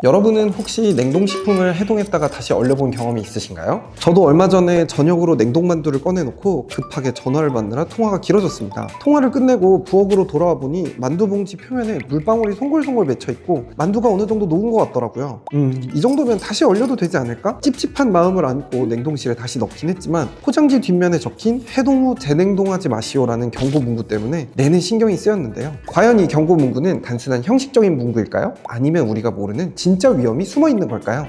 여러분은 혹시 냉동식품을 해동했다가 다시 얼려본 경험이 있으신가요? 저도 얼마 전에 저녁으로 냉동만두를 꺼내놓고 급하게 전화를 받느라 통화가 길어졌습니다. 통화를 끝내고 부엌으로 돌아와 보니 만두 봉지 표면에 물방울이 송골송골 맺혀있고 만두가 어느 정도 녹은 것 같더라고요. 이 정도면 다시 얼려도 되지 않을까? 찝찝한 마음을 안고 냉동실에 다시 넣긴 했지만 포장지 뒷면에 적힌 해동 후 재냉동하지 마시오라는 경고 문구 때문에 내내 신경이 쓰였는데요. 과연 이 경고 문구는 단순한 형식적인 문구일까요? 아니면 우리가 모르는 진짜 위험이 숨어 있는 걸까요?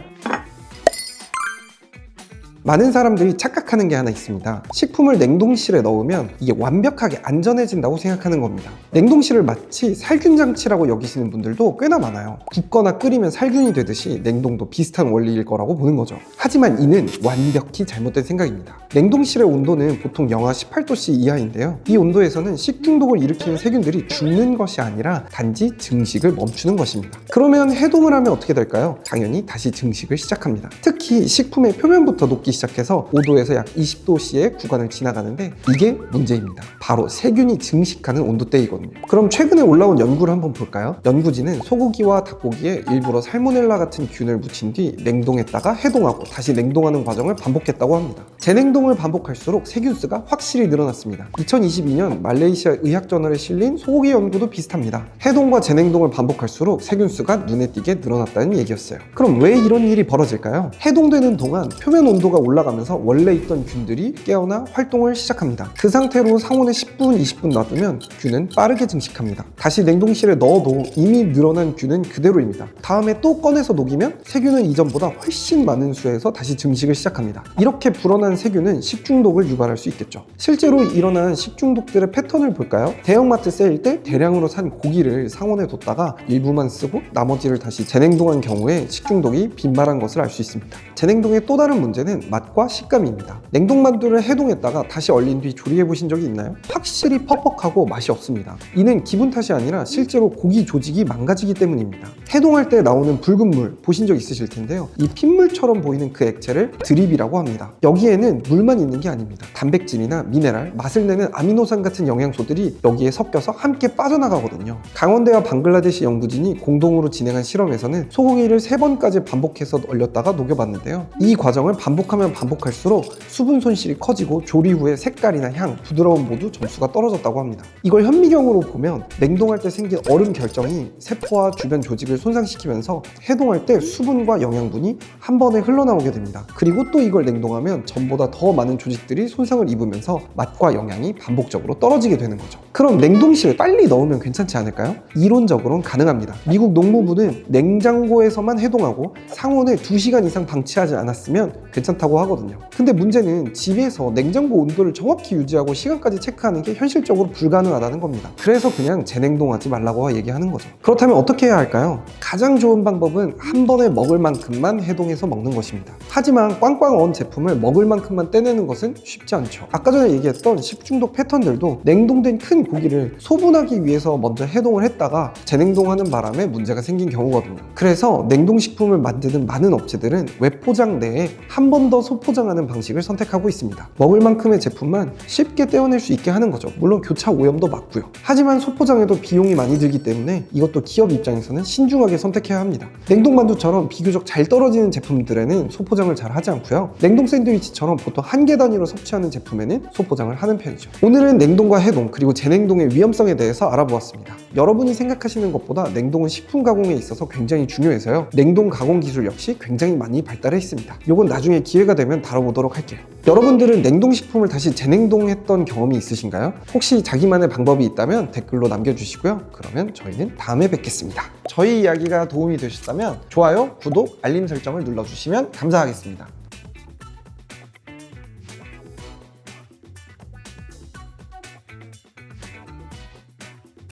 많은 사람들이 착각하는 게 하나 있습니다. 식품을 냉동실에 넣으면 이게 완벽하게 안전해진다고 생각하는 겁니다. 냉동실을 마치 살균 장치라고 여기시는 분들도 꽤나 많아요. 굽거나 끓이면 살균이 되듯이 냉동도 비슷한 원리일 거라고 보는 거죠. 하지만 이는 완벽히 잘못된 생각입니다. 냉동실의 온도는 보통 영하 18도씨 이하인데요. 이 온도에서는 식중독을 일으키는 세균들이 죽는 것이 아니라 단지 증식을 멈추는 것입니다. 그러면 해동을 하면 어떻게 될까요? 당연히 다시 증식을 시작합니다. 특히 식품의 표면부터 녹기 시작해서 5도에서 약 20도씨의 구간을 지나가는데 이게 문제입니다. 바로 세균이 증식하는 온도대이거든요. 그럼 최근에 올라온 연구를 한번 볼까요? 연구진은 소고기와 닭고기에 일부러 살모넬라 같은 균을 묻힌 뒤 냉동했다가 해동하고 다시 냉동하는 과정을 반복했다고 합니다. 재냉동을 반복할수록 세균수가 확실히 늘어났습니다. 2022년 말레이시아 의학저널에 실린 소고기 연구도 비슷합니다. 해동과 재냉동을 반복할수록 세균수가 눈에 띄게 늘어났다는 얘기였어요. 그럼 왜 이런 일이 벌어질까요? 해동되는 동안 표면 온도가 올라가면서 원래 있던 균들이 깨어나 활동을 시작합니다. 그 상태로 상온에 10분, 20분 놔두면 균은 빠르게 증식합니다. 다시 냉동실에 넣어도 이미 늘어난 균은 그대로입니다. 다음에 또 꺼내서 녹이면 세균은 이전보다 훨씬 많은 수에서 다시 증식을 시작합니다. 이렇게 불어난 세균은 식중독을 유발할 수 있겠죠. 실제로 일어난 식중독들의 패턴을 볼까요? 대형마트 세일 때 대량으로 산 고기를 상온에 뒀다가 일부만 쓰고 나머지를 다시 재냉동한 경우에 식중독이 빈발한 것을 알 수 있습니다. 재냉동의 또 다른 문제는 맛과 식감입니다. 냉동만두를 해동했다가 다시 얼린 뒤 조리해 보신 적이 있나요? 확실히 퍽퍽하고 맛이 없습니다. 이는 기분 탓이 아니라 실제로 고기 조직이 망가지기 때문입니다. 해동할 때 나오는 붉은 물 보신 적 있으실 텐데요. 이 핏물처럼 보이는 그 액체를 드립이라고 합니다. 여기에는 물만 있는 게 아닙니다. 단백질이나 미네랄, 맛을 내는 아미노산 같은 영양소들이 여기에 섞여서 함께 빠져나가거든요. 강원대와 방글라데시 연구진이 공동으로 진행한 실험에서는 소고기를 3번까지 반복해서 얼렸다가 녹여봤는데요. 이 과정을 반복하면 반복할수록 수분 손실이 커지고 조리 후에 색깔이나 향, 부드러움 모두 점수가 떨어졌다고 합니다. 이걸 현미경으로 보면 냉동할 때 생긴 얼음 결정이 세포와 주변 조직을 손상시키면서 해동할 때 수분과 영양분이 한 번에 흘러나오게 됩니다. 그리고 또 이걸 냉동하면 전보다 더 많은 조직들이 손상을 입으면서 맛과 영양이 반복적으로 떨어지게 되는 거죠. 그럼 냉동실에 빨리 넣으면 괜찮지 않을까요? 이론적으로는 가능합니다. 미국 농무부는 냉장고에서만 해동하고 상온에 2시간 이상 방치하지 않았으면 괜찮다고 하거든요. 근데 문제는 집에서 냉장고 온도를 정확히 유지하고 시간까지 체크하는 게 현실적으로 불가능하다는 겁니다. 그래서 그냥 재냉동하지 말라고 얘기하는 거죠. 그렇다면 어떻게 해야 할까요? 가장 좋은 방법은 한 번에 먹을 만큼만 해동해서 먹는 것입니다. 하지만 꽝꽝 언 제품을 먹을 만큼만 떼내는 것은 쉽지 않죠. 아까 전에 얘기했던 식중독 패턴들도 냉동된 큰 고기를 소분하기 위해서 먼저 해동을 했다가 재냉동하는 바람에 문제가 생긴 경우거든요. 그래서 냉동식품을 만드는 많은 업체들은 웹포장 내에 한 번 더 소포장하는 방식을 선택하고 있습니다. 먹을 만큼의 제품만 쉽게 떼어낼 수 있게 하는 거죠. 물론 교차 오염도 막고요. 하지만 소포장에도 비용이 많이 들기 때문에 이것도 기업 입장에서는 신중하게 선택해야 합니다. 냉동만두처럼 비교적 잘 떨어지는 제품들에는 소포장을 잘 하지 않고요. 냉동 샌드위치처럼 보통 한 개 단위로 섭취하는 제품에는 소포장을 하는 편이죠. 오늘은 냉동과 해동 그리고 재냉동의 위험성에 대해서 알아보았습니다. 여러분이 생각하시는 것보다 냉동은 식품 가공에 있어서 굉장히 중요해서요. 냉동 가공 기술 역시 굉장히 많이 발달해 있습니다. 이건 나중에 기회가 되면 다뤄보도록 할게요. 여러분들은 냉동식품을 다시 재냉동했던 경험이 있으신가요? 혹시 자기만의 방법이 있다면 댓글로 남겨주시고요. 그러면 저희는 다음에 뵙겠습니다. 저희 이야기가 도움이 되셨다면 좋아요, 구독, 알림 설정을 눌러주시면 감사하겠습니다.